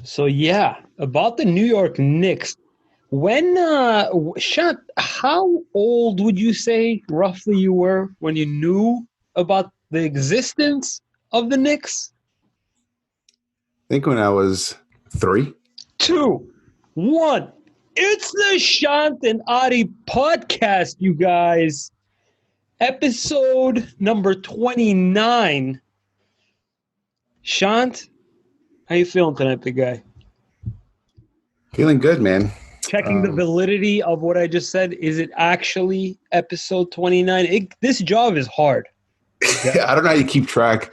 So yeah, about the New York Knicks. When Shant, how old would you say roughly you were when you knew about the existence of the Knicks? I think when I was 3. Two, one. It's the Shant and Ari podcast, you guys. Episode number 29. Shant, how you feeling tonight, big guy? Feeling good, man. Checking the validity of what I just said. Is it actually episode 29? This job is hard. Okay? I don't know how you keep track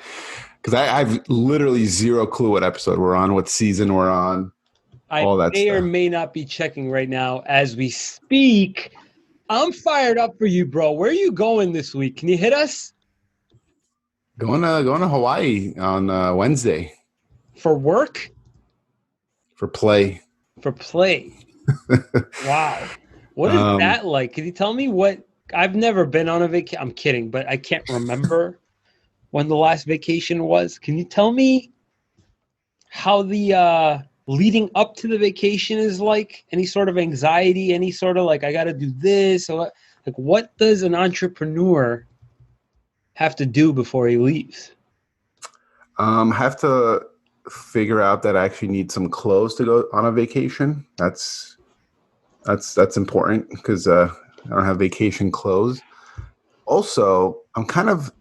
because I've literally zero clue what episode we're on, what season we're on, all I that may or stuff. may not be checking right now as we speak. I'm fired up for you, bro. Where are you going this week? Can you hit us? Going to Hawaii on Wednesday For work? for play. For play. Wow. What is that like? Can you tell me what? I've never been on a vacation. I'm kidding, but I can't remember when the last vacation was. Can you tell me how the leading up to the vacation is like? Any sort of anxiety? Any sort of like, I got to do this? Or like, what does an entrepreneur have to do before he leaves? Have to figure out that I actually need some clothes to go on a vacation. That's important because I don't have vacation clothes. Also, I'm kind of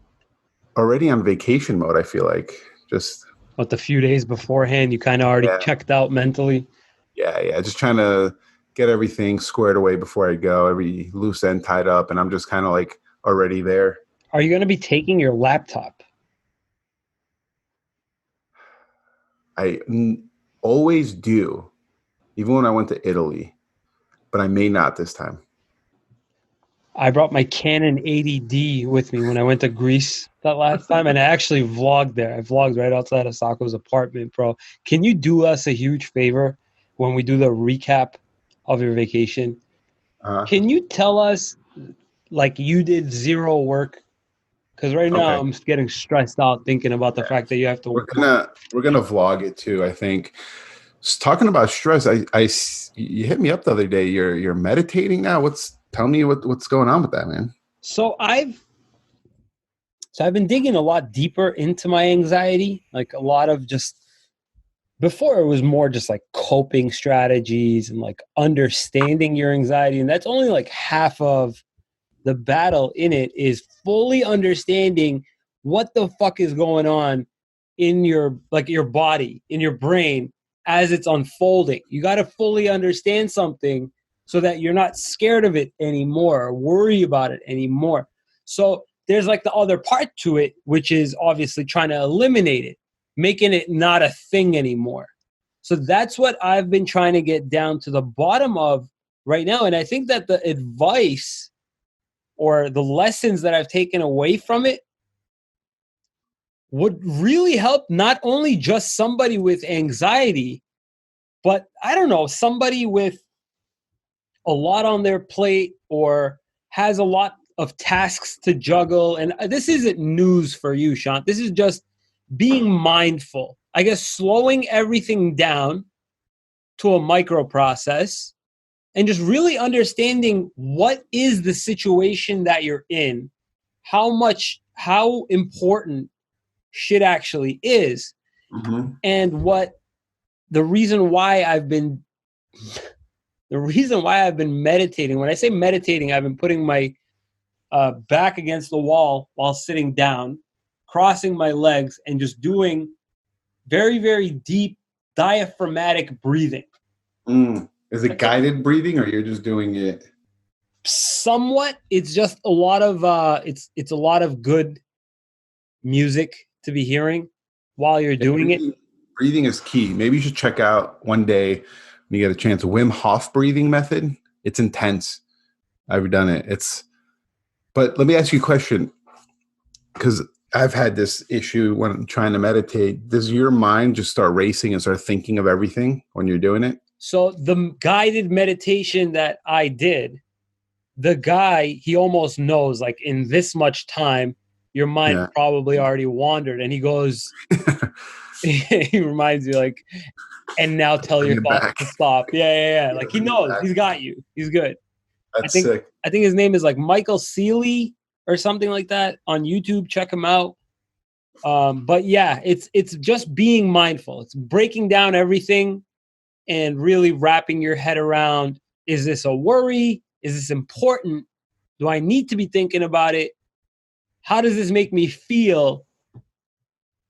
already on vacation mode. I feel like just But the few days beforehand, you kind of already yeah, checked out mentally. yeah. Just trying to get everything squared away before I go. Every loose end tied up, and I'm just kind of like already there. Are you going to be taking your laptop? Always do, even when I went to Italy, but I may not this time. I brought my Canon 80D with me when I went to Greece that last time, and I actually vlogged there. I vlogged right outside of Sacco's apartment, bro. Can you do us a huge favor when we do the recap of your vacation? Can you tell us, like, you did zero work? Because right now Okay. I'm getting stressed out thinking about the fact that you have to We're work. gonna vlog it too. I think. Talking about stress, you hit me up the other day. You're meditating now. Tell me what's going on with that, man? So I've been digging a lot deeper into my anxiety, like a lot of just before it was more just like coping strategies and like understanding your anxiety, and that's only like half of the battle. In it is fully understanding what the fuck is going on in your like your body, in your brain as it's unfolding. You got to fully understand something so that you're not scared of it anymore or worry about it anymore. So there's like the other part to it, which is obviously trying to eliminate it, making it not a thing anymore. So that's what I've been trying to get down to the bottom of right now. And I think that the advice or the lessons that I've taken away from it would really help not only just somebody with anxiety, but I don't know, somebody with a lot on their plate or has a lot of tasks to juggle. And this isn't news for you, Shant. This is just being mindful. I guess slowing everything down to a micro process and just really understanding what is the situation that you're in, how important shit actually is, and what the reason why I've been meditating. When I say meditating, I've been putting my back against the wall while sitting down, crossing my legs, and just doing very, very deep diaphragmatic breathing. Is it guided breathing, or you're just doing it? Somewhat. It's just a lot of it's a lot of good music to be hearing while you're doing it. Breathing is key. Maybe you should check out one day when you get a chance. Wim Hof breathing method. It's intense. I've done it. But let me ask you a question, because I've had this issue when I'm trying to meditate. Does your mind just start racing and start thinking of everything when you're doing it? So the guided meditation that I did, the guy, he almost knows, like, in this much time, your mind probably already wandered. And he goes, he reminds you, like, and now tell Bring your it thoughts back. to stop. Yeah. Yeah, Like he bring it knows, back. he's got you. He's good. I That's think sick. I think his name is like Michael Seeley or something like that on YouTube. Check him out. But yeah, it's just being mindful. It's breaking down everything and really wrapping your head around, is this a worry? Is this important? Do I need to be thinking about it? How does this make me feel?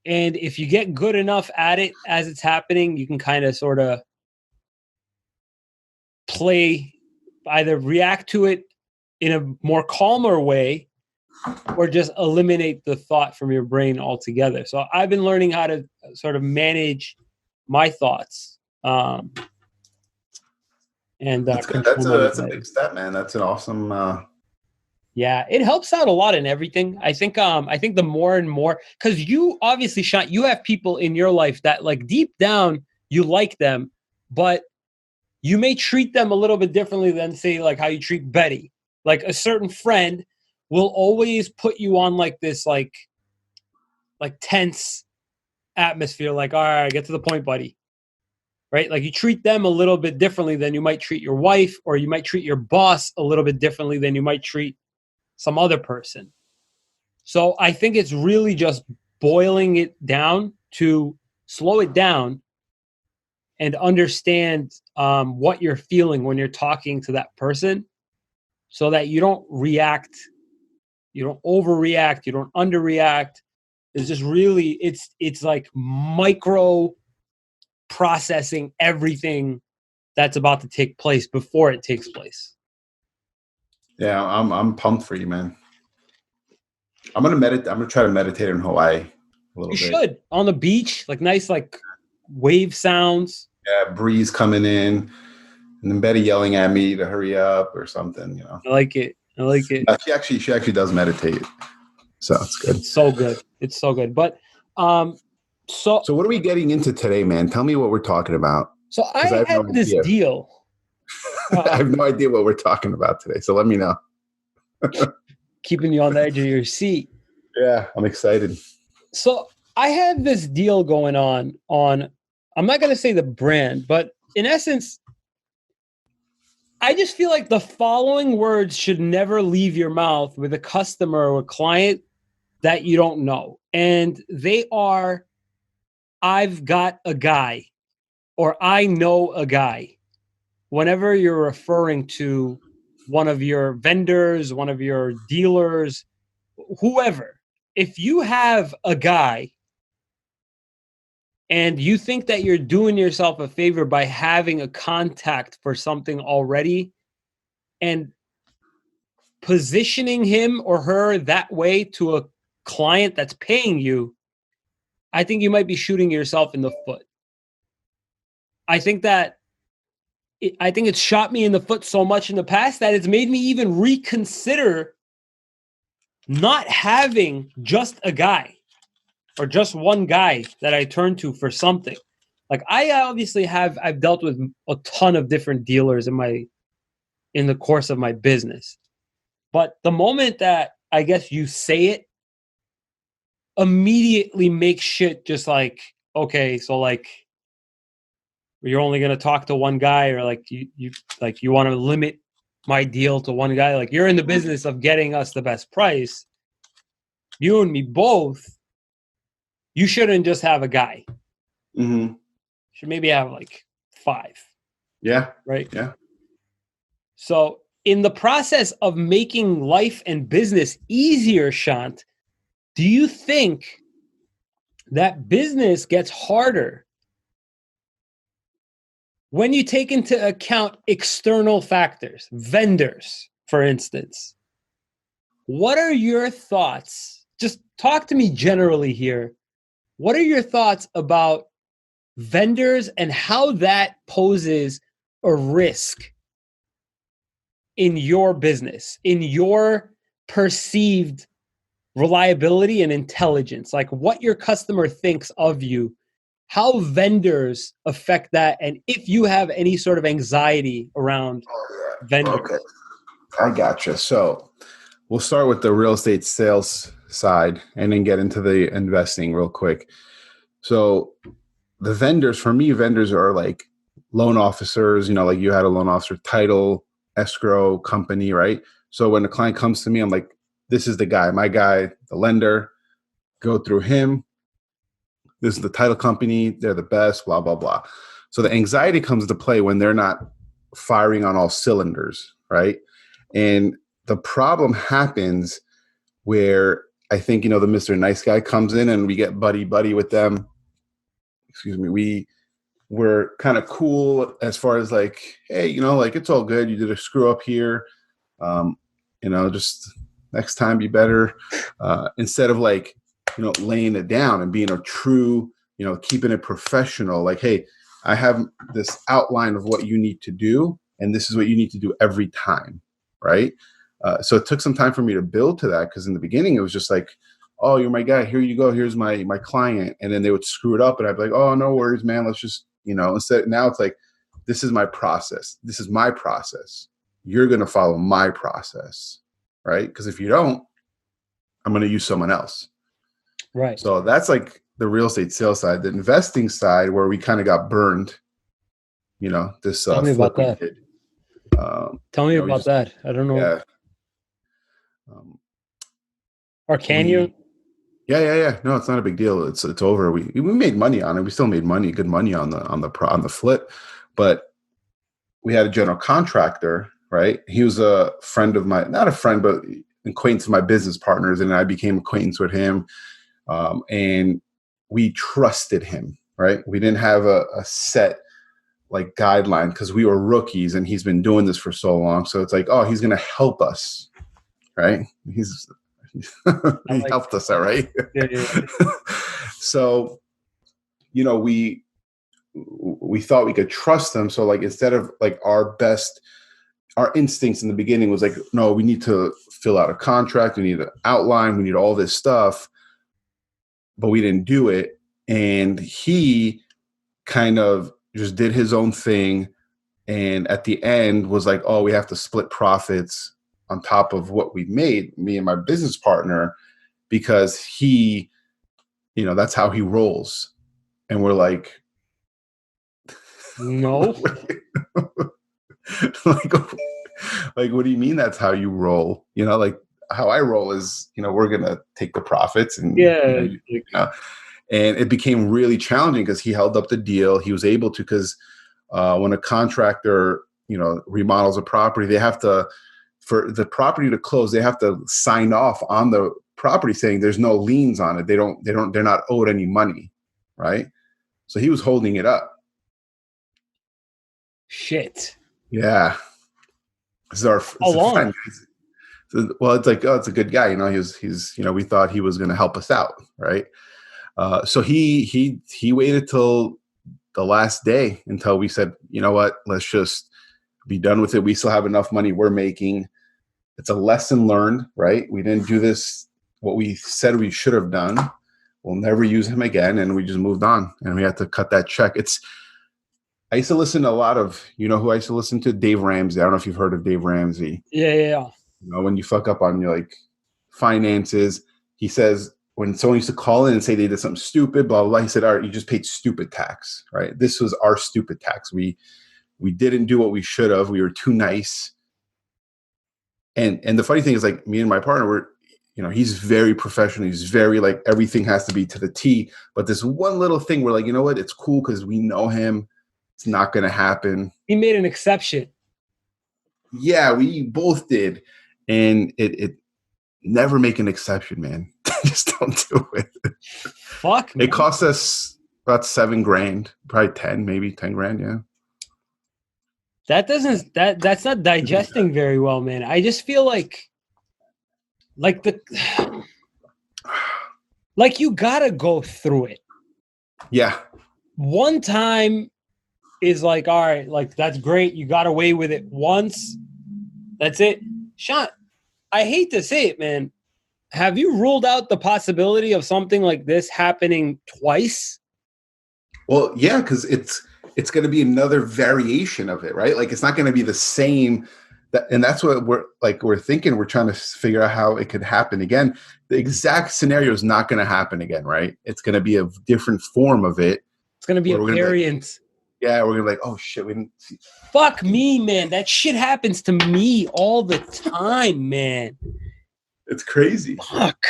And if you get good enough at it as it's happening, you can kind of sort of play, either react to it in a more calmer way or just eliminate the thought from your brain altogether. So I've been learning how to sort of manage my thoughts, and That's good. control my That's a anxiety. big step, man. That's an awesome. Yeah, it helps out a lot in everything. I think the more and more, because you obviously, Shant, you have people in your life that like deep down you like them, but you may treat them a little bit differently than say like how you treat Betty. Like a certain friend will always put you on like this like tense atmosphere, like, all right, get to the point, buddy. Right? Like you treat them a little bit differently than you might treat your wife, or you might treat your boss a little bit differently than you might treat some other person. So I think it's really just boiling it down to slow it down and understand what you're feeling when you're talking to that person, so that you don't react, you don't overreact, you don't underreact. It's just really, it's like micro processing everything that's about to take place before it takes place. Yeah, I'm pumped for you, man. I'm gonna meditate. I'm gonna try to meditate in Hawaii a little You bit. should, on the beach, like nice, like wave sounds. Yeah, breeze coming in, and then Betty yelling at me to hurry up or something. I like it. I like it. No, she actually does meditate, so it's good. It's so good. It's so good. But so So what are we getting into today, man? Tell me what we're talking about, so because I I have had no this idea. deal. I have no idea what we're talking about today. So let me know. Keeping you on the edge of your seat. Yeah, I'm excited. So I had this deal going on, I'm not going to say the brand, but in essence, I just feel like the following words should never leave your mouth with a customer or a client that you don't know. And they are, I've got a guy, or I know a guy. Whenever you're referring to one of your vendors, one of your dealers, whoever, if you have a guy and you think that you're doing yourself a favor by having a contact for something already and positioning him or her that way to a client that's paying you, I think you might be shooting yourself in the foot. I think that I think it's shot me in the foot so much in the past that it's made me even reconsider not having just a guy or just one guy that I turn to for something. Like I obviously I've dealt with a ton of different dealers in the course of my business. But the moment that I guess you say it, immediately makes shit just like, okay, so like you're only gonna talk to one guy, or like you want to limit my deal to one guy. Like you're in the business of getting us the best price. You and me both. You shouldn't just have a guy. Mm-hmm. Should maybe have like 5. Yeah. Right. Yeah. So in the process of making life and business easier, Shant, do you think that business gets harder when you take into account external factors, vendors, for instance? What are your thoughts? Just talk to me generally here. What are your thoughts about vendors and how that poses a risk in your business, in your perceived reliability and intelligence, like what your customer thinks of you, how vendors affect that, and if you have any sort of anxiety around vendors? Okay, I gotcha. So we'll start with the real estate sales side and then get into the investing real quick. So the vendors, for me, vendors are like loan officers, like you had a loan officer, title, escrow company, right? So when a client comes to me, I'm like, this is the guy, my guy, the lender, go through him. This is the title company. They're the best, blah, blah, blah. So the anxiety comes into play when they're not firing on all cylinders, right? And the problem happens where I think, the Mr. Nice Guy comes in and we get buddy with them. Excuse me. We're kind of cool as far as like, hey, like it's all good. You did a screw up here. Just next time be better. Instead of like, laying it down and being a true, keeping it professional. Like, hey, I have this outline of what you need to do, and this is what you need to do every time, right? So it took some time for me to build to that, because in the beginning it was just like, oh, you're my guy. Here you go. Here's my client. And then they would screw it up, and I'd be like, oh, no worries, man. Let's just, instead now it's like, this is my process. This is my process. You're going to follow my process, right? Because if you don't, I'm going to use someone else. Right. So that's like the real estate sales side. The investing side, where we kind of got burned, this Tell me about that. Tell me about that. I don't know. Yeah. Or can you? Yeah. No, it's not a big deal. It's over. We made money on it. We still made good money on the flip, but we had a general contractor, right? He was a friend of mine, not a friend, but acquaintance of my business partners, and I became acquaintance with him. And we trusted him, right? We didn't have a set like guideline, because we were rookies and he's been doing this for so long. So it's like, oh, he's going to help us, right? He helped us, all right? Yeah. So, we thought we could trust them. So like, instead of like our instincts in the beginning was like, no, we need to fill out a contract. We need an outline. We need all this stuff. But we didn't do it. And he kind of just did his own thing. And at the end was like, oh, we have to split profits on top of what we made, me and my business partner, because he, that's how he rolls. And we're like, no. like, what do you mean that's how you roll? Like, how I roll is, we're going to take the profits and, and it became really challenging because he held up the deal. He was able to, because when a contractor, remodels a property, they have to, for the property to close, they have to sign off on the property saying there's no liens on it. They're not owed any money. Right. So he was holding it up. Shit. Yeah. This is our friend. Well, it's like, oh, it's a good guy. He's we thought he was going to help us out. Right. So he waited till the last day until we said, you know what, let's just be done with it. We still have enough money we're making. It's a lesson learned, right? We didn't do this, what we said we should have done. We'll never use him again. And we just moved on, and we had to cut that check. I used to listen to a lot of, who I used to listen to? Dave Ramsey. I don't know if you've heard of Dave Ramsey. Yeah. When you fuck up on your like finances, he says, when someone used to call in and say they did something stupid, blah, blah, blah, he said, all right, you just paid stupid tax, right? This was our stupid tax. We didn't do what we should have. We were too nice. And the funny thing is, like, me and my partner he's very professional. He's very like, everything has to be to the T. But this one little thing, we're like, you know what? It's cool because we know him. It's not going to happen. He made an exception. Yeah, we both did. And it never make an exception, man. Just don't do it. Fuck, man. It cost us about $7,000, probably 10, maybe 10 grand. Yeah. That's not digesting very well, man. I just feel like you gotta go through it. Yeah. One time is like, all right, like that's great. You got away with it once. That's it. Shant, I hate to say it, man. Have you ruled out the possibility of something like this happening twice? Well, yeah, because it's going to be another variation of it, right? Like, it's not going to be the same. And that's what we're thinking. We're trying to figure out how it could happen again. The exact scenario is not going to happen again, right? It's going to be a different form of it. It's going to be a We're gonna be like, variant. yeah, we're gonna be like, oh shit, we didn't see. Fuck me, man. That shit happens to me all the time, man. It's crazy. Fuck.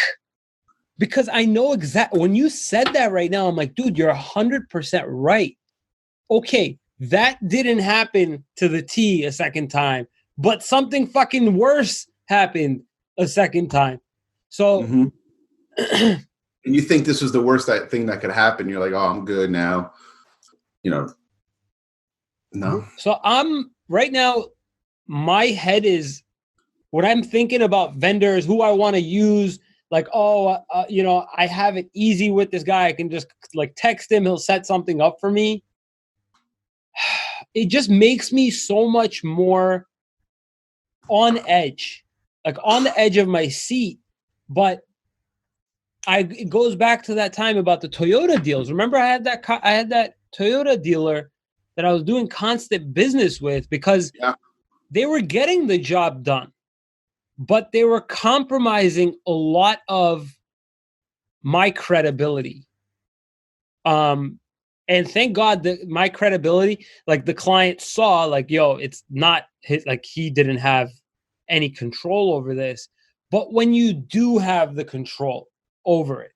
Because I know exactly when you said that right now, I'm like, dude, you're 100% right. Okay, that didn't happen to the T a second time, but something fucking worse happened a second time. So, And you think this was the worst thing that could happen. You're like, oh, I'm good now. You know, no. So I'm right now, my head is what I'm thinking about vendors, who I want to use. Like, I have it easy with this guy. I can just like text him. He'll set something up for me. It just makes me so much more on edge, like on the edge of my seat. But it goes back to that time about the Toyota deals. Remember, I had that Toyota dealer that I was doing constant business with because they were getting the job done, but they were compromising a lot of my credibility. And thank God that my credibility, like the client saw, like, yo, it's not his, like he didn't have any control over this. But when you do have the control over it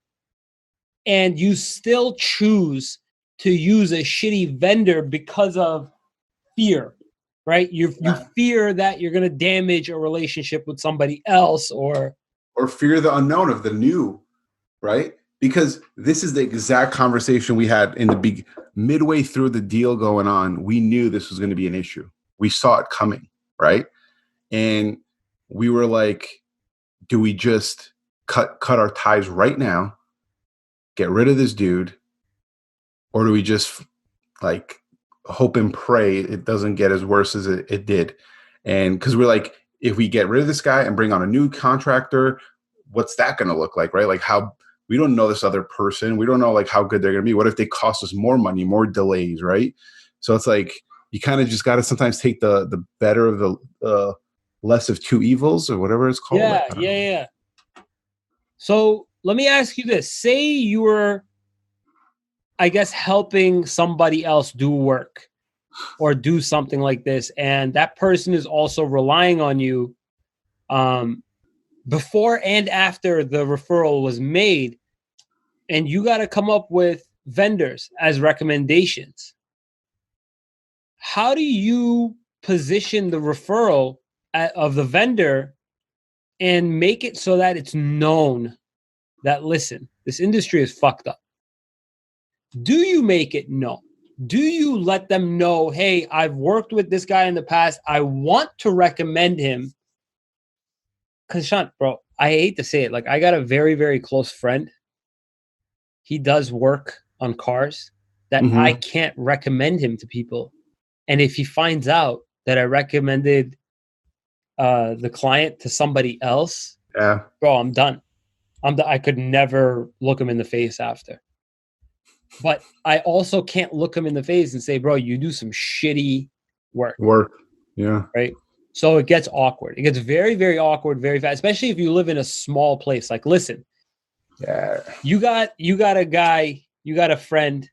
and you still choose to use a shitty vendor because of fear, right? You fear that you're going to damage a relationship with somebody else or fear the unknown of the new, right? Because this is the exact conversation we had in the midway through the deal going on. We knew this was going to be an issue. We saw it coming, right? And we were like, do we just cut our ties right now, get rid of this dude, or do we just like hope and pray it doesn't get as worse as it did? And because we're like, if we get rid of this guy and bring on a new contractor, what's that going to look like, right? Like how we don't know this other person. We don't know like how good they're going to be. What if they cost us more money, more delays, right? So it's like you kind of just got to sometimes take the better of the less of two evils or whatever it's called. Yeah. So let me ask you this. Say you were, I guess, helping somebody else do work or do something like this, and that person is also relying on you before and after the referral was made, and you got to come up with vendors as recommendations. How do you position the referral of the vendor and make it so that it's known that, listen, this industry is fucked up? Do you make it known? Do you let them know, hey, I've worked with this guy in the past. I want to recommend him. Because, Shant, bro, I hate to say it. Like, I got a very, very close friend. He does work on cars that I can't recommend him to people. And if he finds out that I recommended the client to somebody else, bro, I'm done. I could never look him in the face after. But I also can't look him in the face and say, bro, you do some shitty work. Yeah. Right. So it gets awkward. It gets very, very awkward very fast, especially if you live in a small place. Like, listen, you got a guy, you got a friend,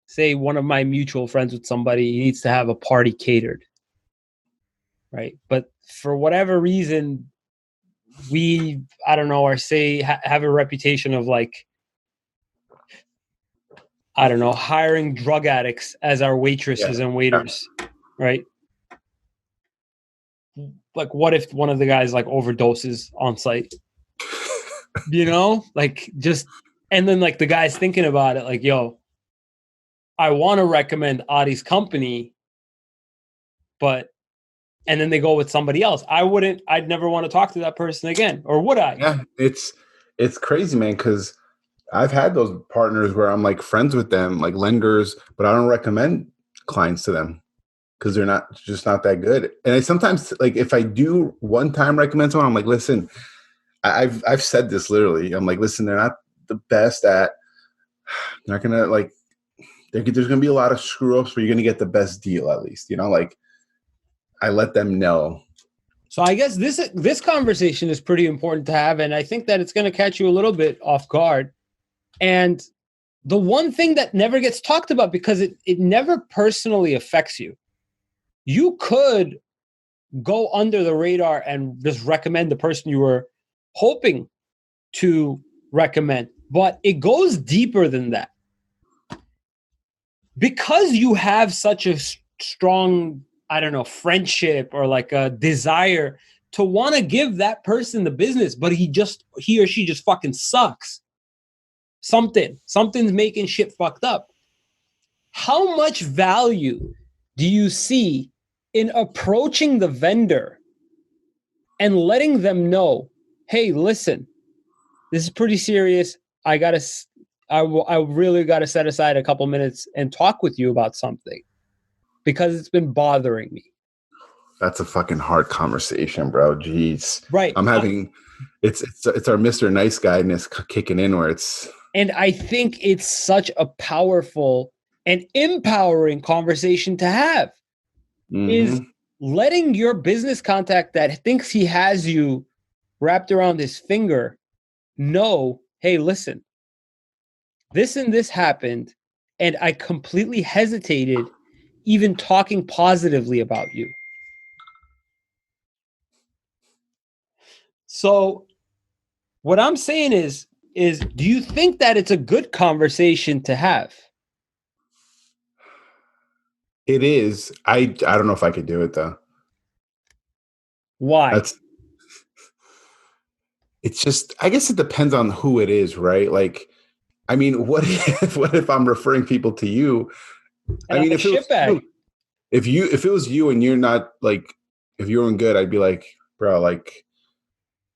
say one of my mutual friends with somebody, he needs to have a party catered. Right. But for whatever reason, I don't know, or say have a reputation of like, I don't know, hiring drug addicts as our waitresses and waiters, right? Like, what if one of the guys like overdoses on site? You know, like just, and then like the guy's thinking about it, like, yo, I want to recommend Adi's company, but, and then they go with somebody else. I'd never want to talk to that person again, or would I? Yeah, it's crazy, man, because I've had those partners where I'm like friends with them, like lenders, but I don't recommend clients to them because they're just not that good. And I sometimes, like, if I do one time recommend someone, I'm like, listen, I've said this literally. I'm like, listen, they're not the best at. They're not gonna like. There's gonna be a lot of screw ups, but you're gonna get the best deal at least. You know, like I let them know. So I guess this conversation is pretty important to have, and I think that it's going to catch you a little bit off guard. And the one thing that never gets talked about because it never personally affects you. You could go under the radar and just recommend the person you were hoping to recommend, but it goes deeper than that. Because you have such a strong, I don't know, friendship or like a desire to want to give that person the business, but he or she just fucking sucks. Something's making shit fucked up. How much value do you see in approaching the vendor and letting them know, hey, listen, this is pretty serious. I really got to set aside a couple minutes and talk with you about something because it's been bothering me. That's a fucking hard conversation, bro. Jeez. Right. I'm having it's our Mr. Nice Guyness kicking in where it's. And I think it's such a powerful and empowering conversation to have. Is letting your business contact that thinks he has you wrapped around his finger know, hey, listen, this and this happened, and I completely hesitated even talking positively about you. So what I'm saying is do you think that it's a good conversation to have? It is. I don't know if I could do it though. Why? It's just, I guess it depends on who it is, right? Like, I mean, what if I'm referring people to you? And I mean, if it was you and you're not like, if you're doing good, I'd be like, bro, like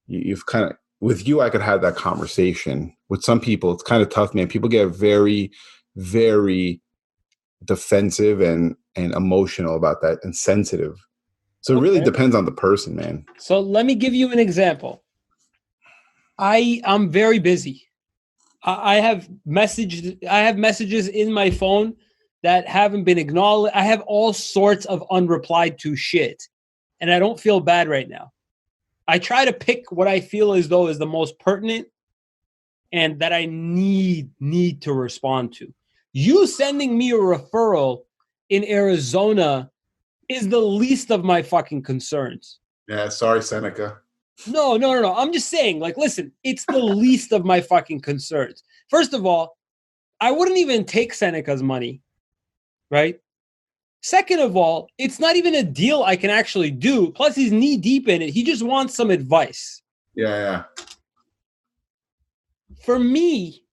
you've kind of, with you, I could have that conversation. With some people, it's kind of tough, man. People get very, very defensive and emotional about that and sensitive. So it really depends on the person, man. So let me give you an example. I'm very busy. I have messages in my phone that haven't been acknowledged. I have all sorts of unreplied to shit, and I don't feel bad right now. I try to pick what I feel as though is the most pertinent and that I need to respond to. You sending me a referral in Arizona is the least of my fucking concerns. Yeah, sorry, Seneca. No. I'm just saying, like, listen, it's the least of my fucking concerns. First of all, I wouldn't even take Seneca's money, right? Second of all, it's not even a deal I can actually do. Plus, he's knee deep in it. He just wants some advice. Yeah. For me,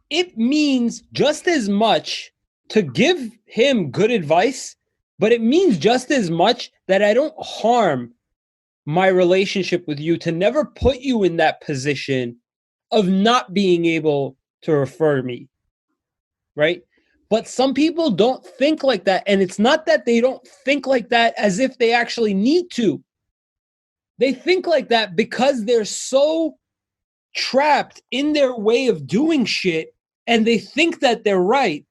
it means just as much to give him good advice, but it means just as much that I don't harm my relationship with you, to never put you in that position of not being able to refer me, right? But some people don't think like that, and it's not that they don't think like that as if they actually need to. They think like that because they're so trapped in their way of doing shit, and they think that they're right,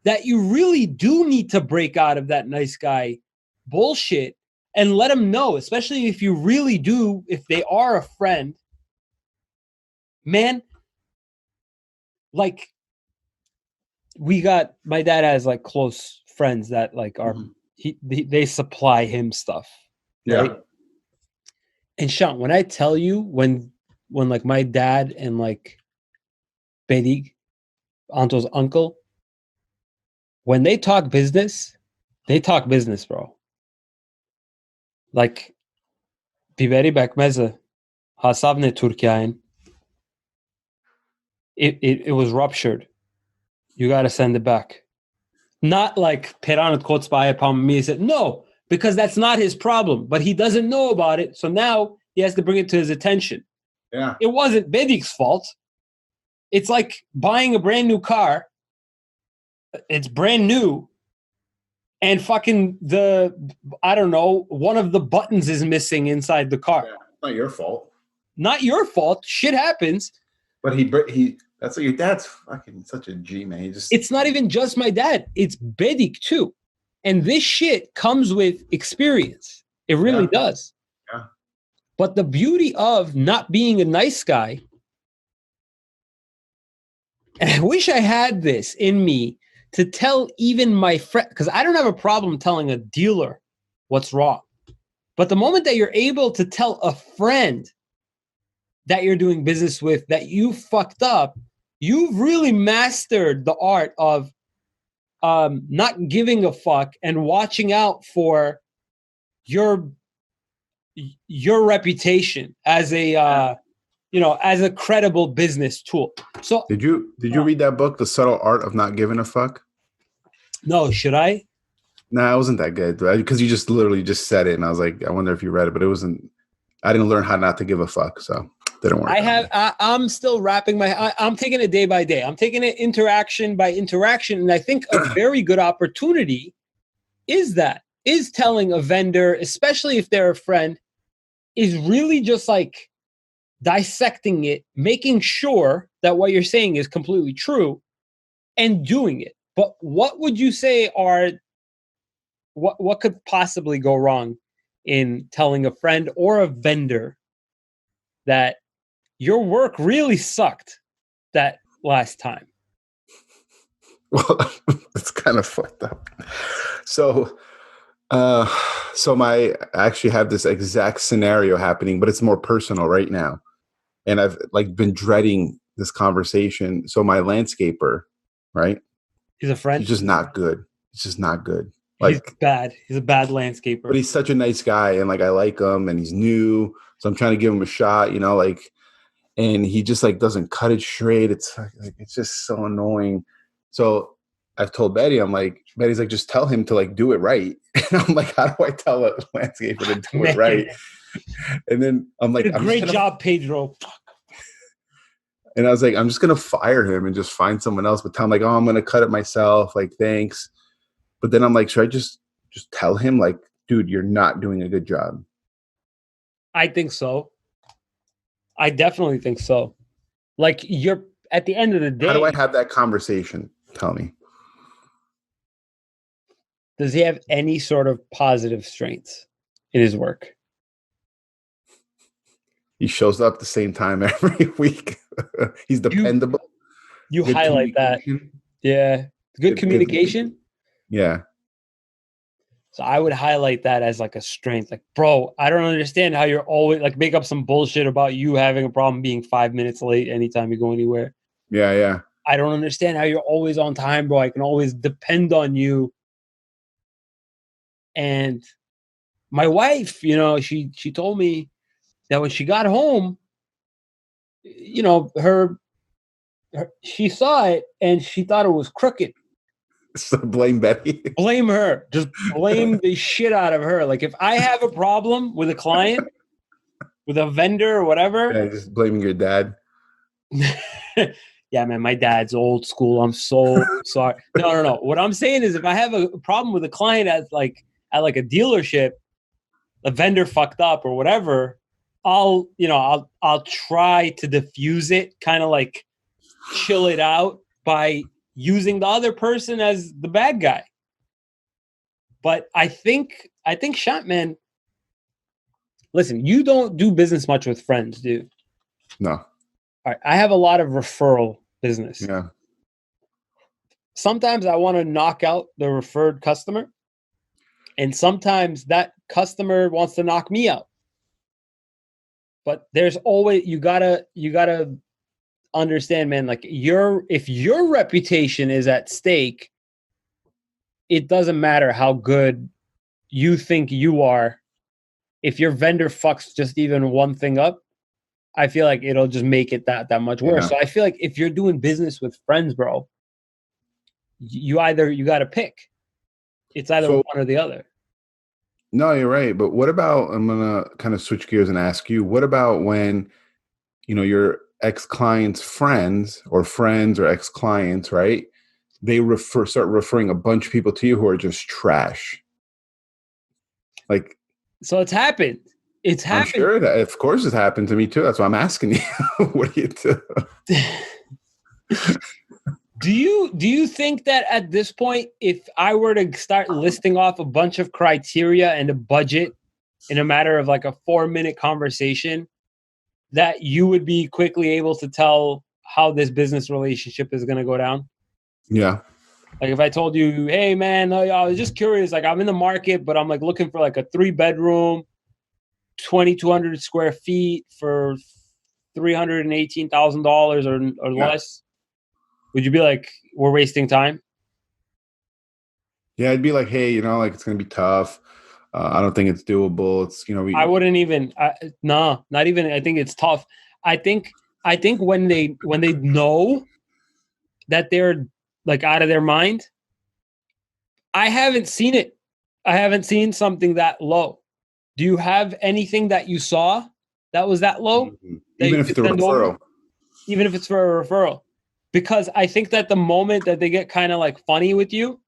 that you really do need to break out of that nice guy bullshit and let them know, especially if you really do, if they are a friend, man, like my dad has like close friends that like are, they supply him stuff. Right. Yeah. And Shant, when I tell you, when like my dad and like Bedig, Anto's uncle, when they talk business, bro. Like, biberi bekmeze, hasavne Turkiyain. It was ruptured. You got to send it back. Not like Peranut Kotsbaya Pammi said, no, because that's not his problem, but he doesn't know about it. So now he has to bring it to his attention. Yeah. It wasn't Bedik's fault. It's like buying a brand new car. It's brand new. And fucking I don't know, one of the buttons is missing inside the car. Yeah, not your fault. Not your fault. Shit happens. But he that's what your dad's fucking such a G, man. It's not even just my dad. It's Bedik too. And this shit comes with experience. It really does. Yeah. But the beauty of not being a nice guy And I wish I had this in me to tell even my friend, because I don't have a problem telling a dealer what's wrong. But the moment that you're able to tell a friend that you're doing business with that you fucked up, you've really mastered the art of not giving a fuck and watching out for your reputation as a as a credible business tool. So did you read that book, The Subtle Art of Not Giving a Fuck? no, should I? Nah, it wasn't that good because you just literally just said it, and I was like, I wonder if you read it, but it wasn't. I didn't learn how not to give a fuck, so didn't work. I'm still wrapping I'm taking it day by day. I'm taking it interaction by interaction, and I think a very good opportunity is telling a vendor, especially if they're a friend, is really just like dissecting it, making sure that what you're saying is completely true, and doing it. But what would you say are what could possibly go wrong in telling a friend or a vendor that your work really sucked that last time? Well, it's kind of fucked up. So, I actually have this exact scenario happening, but it's more personal right now, and I've like been dreading this conversation. So my landscaper, right? He's a friend. He's just not good. He's just not good. He's bad. He's a bad landscaper. But he's such a nice guy, and like I like him, and he's new, so I'm trying to give him a shot, and he just like doesn't cut it straight. It's like it's just so annoying. So I've told Betty, I'm like, Betty's like, just tell him to like do it right. And I'm like, how do I tell a landscaper to do it right? And then I'm like, great job, Pedro. And I was like, I'm just gonna fire him and just find someone else. But tell him like, oh, I'm gonna cut it myself. Like, thanks. But then I'm like, should I just tell him like, dude, you're not doing a good job? I think so. I definitely think so. Like, you're at the end of the day. How do I have that conversation? Tell me. Does he have any sort of positive strengths in his work? He shows up the same time every week. He's dependable. You highlight that. Yeah. Good communication. Yeah. So I would highlight that as like a strength. Like, bro, I don't understand how you're always like make up some bullshit about you having a problem being 5 minutes late anytime you go anywhere. Yeah, yeah. I don't understand how you're always on time, bro. I can always depend on you. And my wife, she told me that when she got home, she saw it and she thought it was crooked. So blame Betty. Blame her. Just blame the shit out of her. Like if I have a problem with a client, with a vendor or whatever. Yeah, just blaming your dad. Yeah, man, my dad's old school. I'm so sorry. No. What I'm saying is if I have a problem with a client at a dealership, a vendor fucked up or whatever, I'll try to diffuse it, kind of like chill it out by using the other person as the bad guy. But I think Shant, man, listen, you don't do business much with friends, dude. No. All right, I have a lot of referral business. Yeah. Sometimes I want to knock out the referred customer, and sometimes that customer wants to knock me out. But there's always you gotta understand, man, like if your reputation is at stake, it doesn't matter how good you think you are. If your vendor fucks just even one thing up, I feel like it'll just make it that much worse. Yeah. So I feel like if you're doing business with friends, bro, you got to pick. It's either one or the other. No, you're right. But what about, I'm going to kind of switch gears and ask you, what about when, your ex-clients' friends or ex-clients, right? They start referring a bunch of people to you who are just trash. Like, so it's happened. It's happened. I'm sure that, of course, it's happened to me too. That's why I'm asking you. What do you do? Do you think that at this point, if I were to start listing off a bunch of criteria and a budget in a matter of like a 4-minute conversation, that you would be quickly able to tell how this business relationship is going to go down. Yeah. Like if I told you, hey man, I was just curious, like I'm in the market, but I'm like looking for like a 3-bedroom, 2,200 square feet for $318,000 or Yeah. less. Would you be like, we're wasting time? Yeah. I'd be like, hey, like it's going to be tough. I don't think it's doable. It's, I wouldn't even. No, not even. I think it's tough. I think. I think when they know that they're like out of their mind, I haven't seen it. I haven't seen something that low. Do you have anything that you saw that was that low that even you if could it's a send over, referral. even if it's for a referral? Because I think that the moment that they get kind of like funny with you,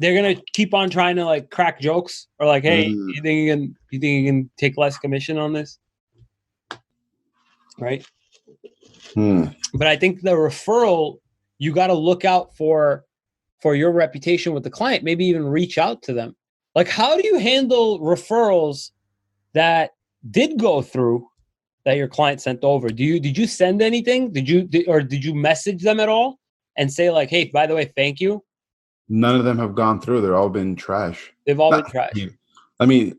they're gonna keep on trying to like crack jokes or like, hey, you think you can take less commission on this, right? But I think the referral, you got to look out for your reputation with the client. Maybe even reach out to them. Like, how do you handle referrals that did go through that your client sent over? Did you send anything? Did you message them at all and say like, hey, by the way, thank you? None of them have gone through. They've all been trash. They've all been trash. Let me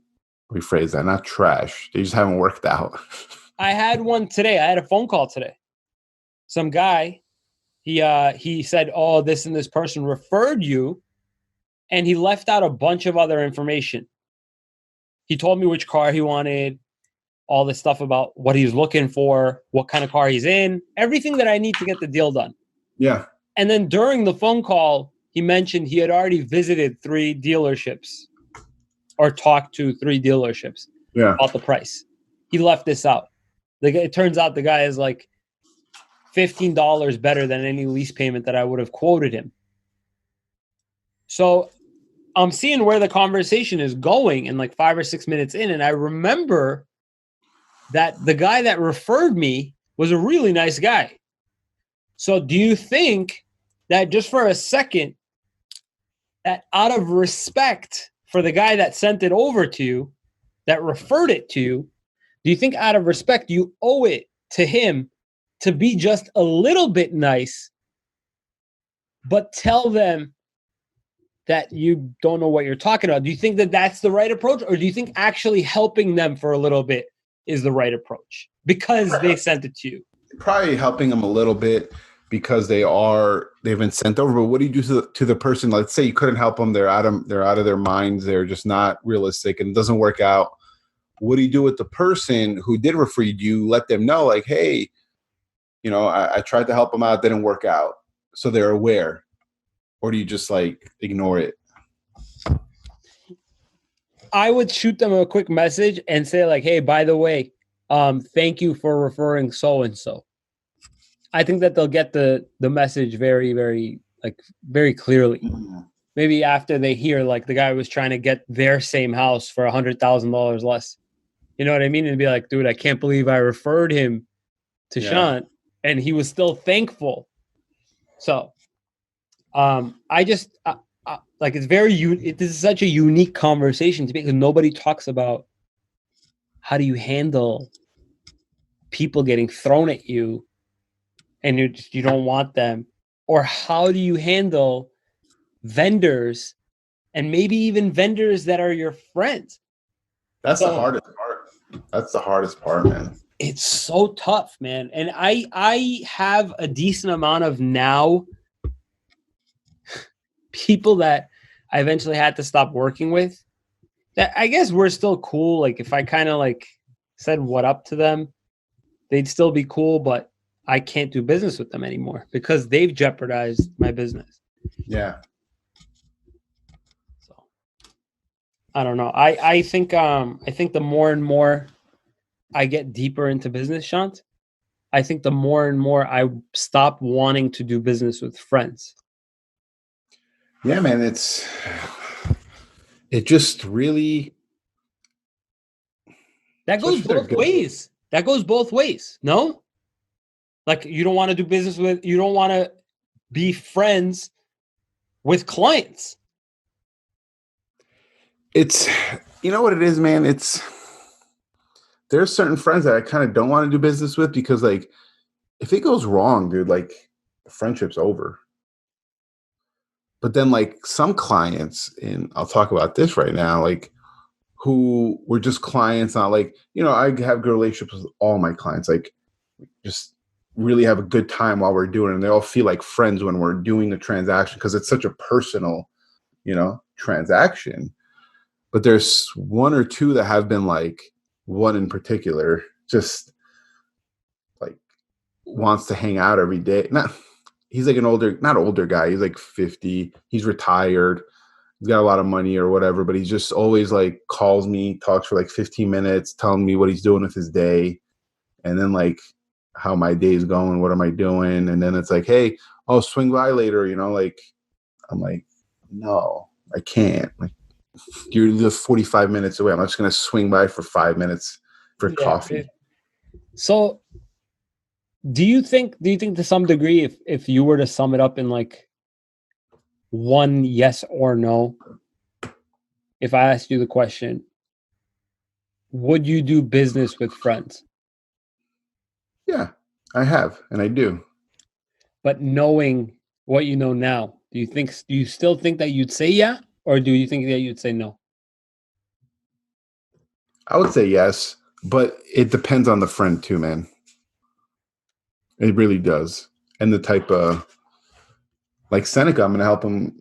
rephrase that. Not trash. They just haven't worked out. I had one today. I had a phone call today. Some guy, he said, oh, this and this person referred you, and he left out a bunch of other information. He told me which car he wanted, all this stuff about what he's looking for, what kind of car he's in, everything that I need to get the deal done. Yeah. And then during the phone call, he mentioned he had already visited 3 dealerships or talked to 3 dealerships about the price. He left this out. It turns out the guy is like $15 better than any lease payment that I would have quoted him. So I'm seeing where the conversation is going in like 5 or 6 minutes in. And I remember that the guy that referred me was a really nice guy. So do you think that just for a second, that out of respect for the guy that sent it over to you, that referred it to you, do you think out of respect you owe it to him to be just a little bit nice, but tell them that you don't know what you're talking about? Do you think that that's the right approach, or do you think actually helping them for a little bit is the right approach because they sent it to you? Probably helping them a little bit because they've been sent over. But what do you do to the person? Let's say you couldn't help them; they're out of their minds. They're just not realistic, and it doesn't work out. What do you do with the person who did refer you? Do you let them know, like, hey, I tried to help them out, didn't work out, so they're aware, or do you just like ignore it? I would shoot them a quick message and say like, hey, by the way, thank you for referring so and so. I think that they'll get the message very, very very clearly. Maybe after they hear like the guy was trying to get their same house for $100,000 less. You know what I mean? And be like, dude, I can't believe I referred him to Shant, and he was still thankful. So, I just like it's this is such a unique conversation to me because nobody talks about how do you handle people getting thrown at you and you don't want them, or how do you handle vendors and maybe even vendors that are your friends. That's the hardest part. That's the hardest part, man. It's so tough, man. And I have a decent amount of now people that I eventually had to stop working with that I guess we're still cool. Like if I kind of like said what up to them, they'd still be cool, but I can't do business with them anymore because they've jeopardized my business. Yeah. So I don't know. I think the more and more I get deeper into business, Shant, I think the more and more I stop wanting to do business with friends. Yeah, man, it just really that goes both ways. That goes both ways. No? Like you don't want to do business with, you don't want to be friends with clients. It's, you know what it is, man? There's certain friends that I kind of don't want to do business with because like if it goes wrong, dude, like the friendship's over. But then like some clients, and I'll talk about this right now, like who were just clients, not like, I have good relationships with all my clients, like just really have a good time while we're doing it. And they all feel like friends when we're doing the transaction because it's such a personal, transaction. But there's one or two that have been like, one in particular, just like wants to hang out every day. He's like not older guy. He's like 50. He's retired. He's got a lot of money or whatever, but he's just always like calls me, talks for like 15 minutes, telling me what he's doing with his day. And then like how my day is going, what am I doing? And then it's like, hey, I'll swing by later, like I'm like, no, I can't. Like you're just 45 minutes away. I'm not just gonna swing by for 5 minutes for coffee. So do you think to some degree, if you were to sum it up in like one yes or no, if I asked you the question, would you do business with friends? Yeah, I have, and I do. But knowing what you know now, do you still think that you'd say yeah, or do you think that you'd say no? I would say yes, but it depends on the friend too, man. It really does. And the type of, like Seneca, I'm going to help him,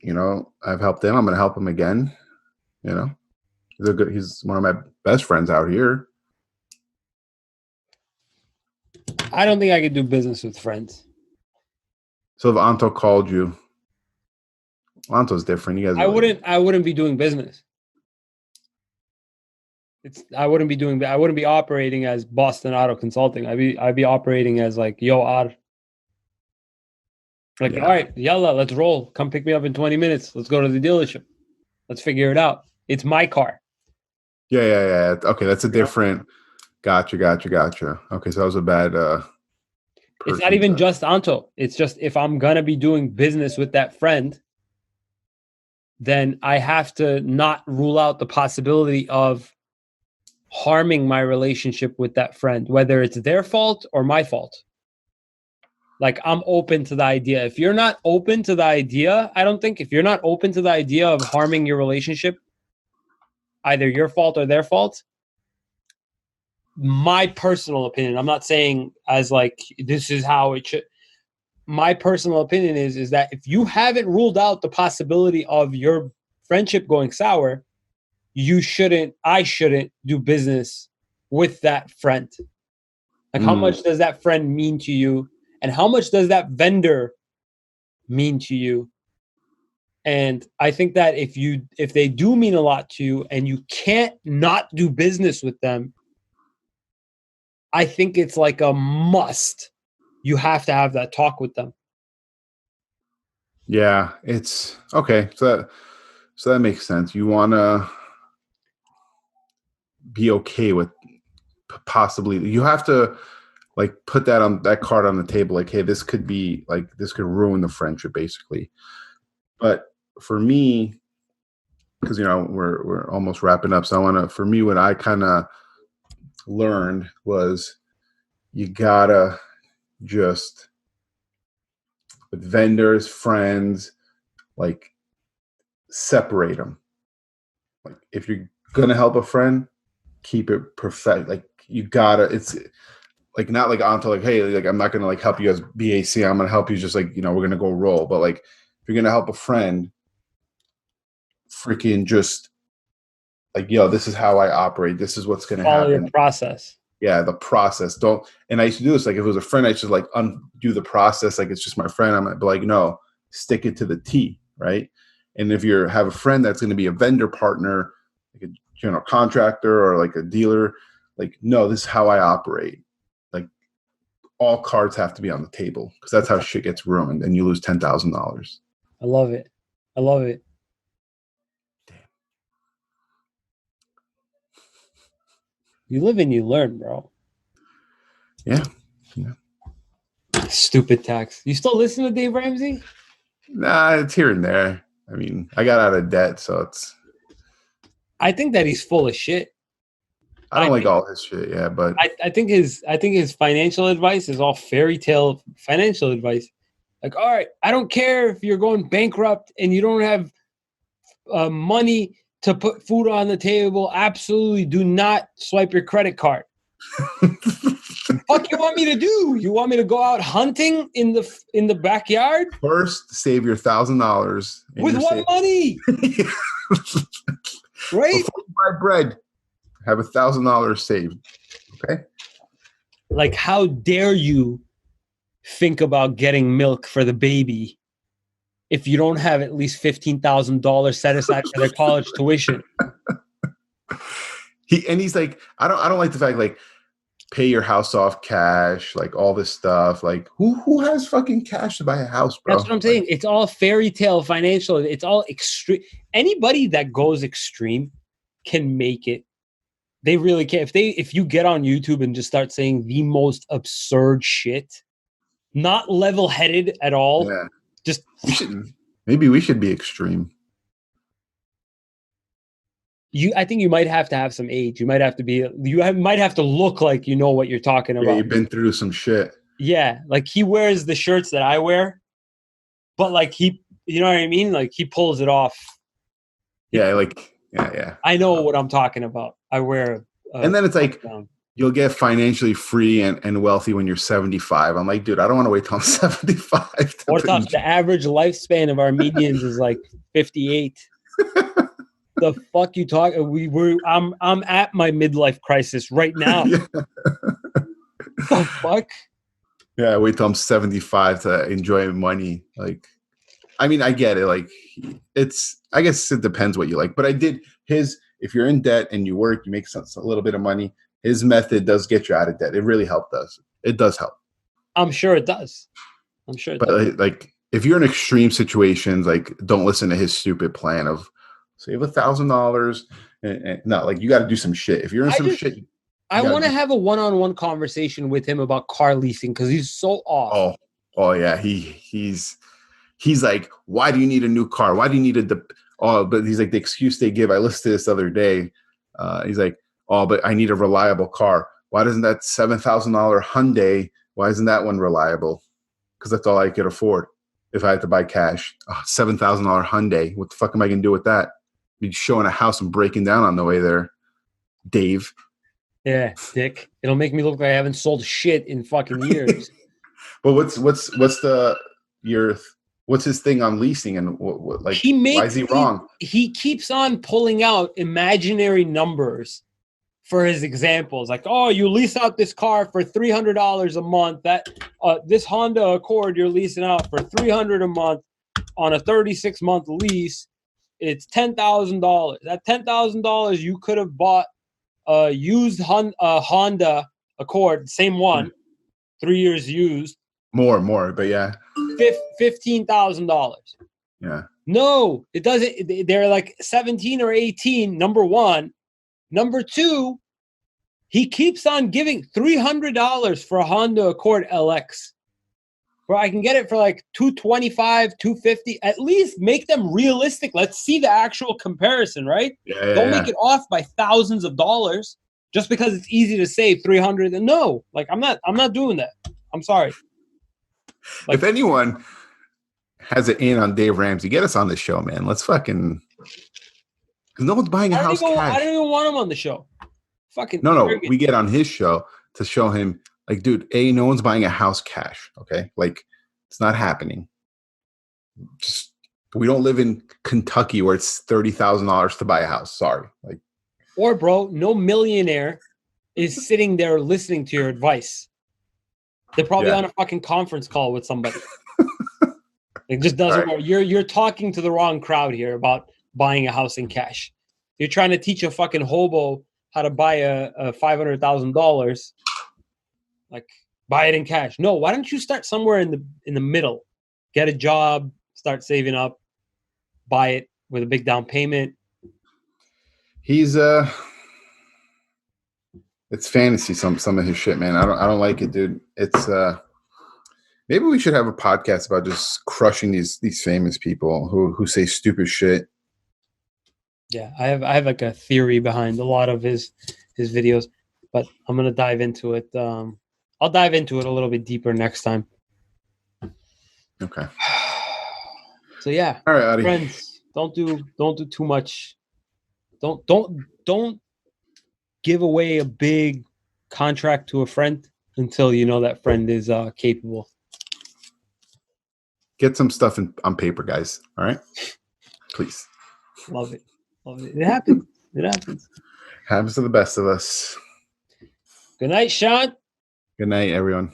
I've helped him. I'm going to help him again. He's one of my best friends out here. I don't think I could do business with friends. So if Anto called you, Anto's different. You guys, I wouldn't be doing business. I wouldn't be operating as Boston Auto Consulting. I'd be operating as like, yo, Ar. Like, all right, yalla, let's roll. Come pick me up in 20 minutes. Let's go to the dealership. Let's figure it out. It's my car. Yeah. Okay, that's a different. Gotcha. Okay, so that was a bad. It's not even just Anto. It's just if I'm gonna be doing business with that friend, then I have to not rule out the possibility of harming my relationship with that friend, whether it's their fault or my fault. Like, I'm open to the idea. If you're not open to the idea, if you're not open to the idea of harming your relationship, either your fault or their fault, my personal opinion, I'm not saying as like, this is how it should. My personal opinion is that if you haven't ruled out the possibility of your friendship going sour, I shouldn't do business with that friend. Like, how much does that friend mean to you? And how much does that vendor mean to you? And I think that if they do mean a lot to you and you can't not do business with them, I think it's like a must. You have to have that talk with them. Yeah, it's okay. So that makes sense. You want to be okay with possibly. You have to like put that card on the table. Like, hey, this could ruin the friendship, basically. But for me, because we're almost wrapping up, so for me, what I kind of learned was you gotta just with vendors, friends, like separate them. Like if you're gonna help a friend, keep it perfect. Like you gotta. It's like not like onto like, hey, like I'm not gonna like help you as BAC. I'm gonna help you just like we're gonna go roll. But like if you're gonna help a friend, freaking just like this is how I operate. This is what's gonna Follow happen. Your process. Yeah, the process. And I used to do this. Like if it was a friend, I should like undo the process. Like it's just my friend. I'm like, no, stick it to the T, right? And if you have a friend that's going to be a vendor partner, like a general contractor or like a dealer, like no, this is how I operate. Like all cards have to be on the table because that's how shit gets ruined, and you lose $10,000. I love it. Damn. You live and you learn, bro. Yeah. Stupid tax. You still listen to Dave Ramsey? Nah, it's here and there. I mean, I got out of debt, so it's. I think that he's full of shit. I don't like all his shit. Yeah, but I think his financial advice is all fairy tale financial advice. Like, all right, I don't care if you're going bankrupt and you don't have money to put food on the table. Absolutely, do not swipe your credit card. Fuck, you want me to do? You want me to go out hunting in the backyard? first, save your $1,000 With what money? Right? Before you buy bread, have $1,000 saved. Okay. Like, how dare you think about getting milk for the baby if you don't have at least $15,000 set aside for their college tuition? He's like, I don't like the fact like pay your house off cash, like all this stuff. Like who has fucking cash to buy a house, bro? That's what I'm saying. It's all fairy tale financial. It's all extreme. Anybody that goes extreme can make it. They really can. If you get on YouTube and just start saying the most absurd shit, not level-headed at all, just maybe we should be extreme. I think you might have to have some age. You might have to look like you know what you're talking about. Yeah, you've been through some shit. Yeah, like he wears the shirts that I wear, but like you know what I mean? Like he pulls it off. Yeah, yeah. I know what I'm talking about. I wear and then it's like you'll get financially free and wealthy when you're 75. I'm like, dude, I don't want to wait till I'm 75. The average lifespan of Armenians is like 58. The fuck you talk? I'm at my midlife crisis right now. The fuck? Yeah, wait till I'm 75 to enjoy money. Like, I mean, I get it. Like, I guess it depends what you like. But I did if you're in debt and you work, you make a little bit of money. His method does get you out of debt. It really helped us. It does help. I'm sure it does. But like, if you're in extreme situations, like, don't listen to his stupid plan of save $1,000. And no, like, you got to do some shit. If you're in some shit. I want to have a one-on-one conversation with him about car leasing because he's so off. Oh yeah. He's like, why do you need a new car? Why do you need but he's like, the excuse they give. I listened to this the other day. He's like, but I need a reliable car. Why doesn't that $7,000 Hyundai? Why isn't that one reliable? Because that's all I could afford if I had to buy cash. $7,000 Hyundai. What the fuck am I gonna do with that? Be showing a house and breaking down on the way there, Dave. Yeah, dick. It'll make me look like I haven't sold shit in fucking years. But what's his thing on leasing and what like why is he wrong? He keeps on pulling out imaginary numbers for his examples. Like, you lease out this car for $300 a month. That this Honda Accord you're leasing out for $300 a month on a 36-month lease. It's $10,000. That $10,000 you could have bought a used Honda Accord, same one, 3 years used. More, but yeah. $15,000. Yeah. No, it doesn't. They're like 17 or 18, number one. Number two, he keeps on giving $300 for a Honda Accord LX. Where I can get it for like $225, $250. At least make them realistic. Let's see the actual comparison, right? Yeah, Don't make it off by thousands of dollars just because it's easy to save $300. And no, like I'm not doing that. I'm sorry. Like, if anyone has an in on Dave Ramsey, get us on the show, man. Let's fucking, because no one's buying a house cash. I don't even want him on the show. Fucking no. We get on his show to show him, like, dude, no one's buying a house cash. Okay, like, it's not happening. Just, we don't live in Kentucky where it's $30,000 to buy a house. Sorry, like, or bro, no millionaire is sitting there listening to your advice. They're probably on a fucking conference call with somebody. It just doesn't work. You're talking to the wrong crowd here about buying a house in cash. You're trying to teach a fucking hobo how to buy a $500,000. Like, buy it in cash. No, why don't you start somewhere in the middle? Get a job, start saving up, buy it with a big down payment. He's it's fantasy, some of his shit, man. I don't like it, dude. It's maybe we should have a podcast about just crushing these famous people who say stupid shit. Yeah, I have like a theory behind a lot of his his videos, but I'm gonna dive into it. I'll dive into it a little bit deeper next time. Okay. So yeah, All right, Adi. friends, don't do too much. Don't give away a big contract to a friend until you know that friend is capable. Get some stuff on paper, guys. All right, please. Love it. It happens. It happens. Happens to the best of us. Good night, Sean. Good night, everyone.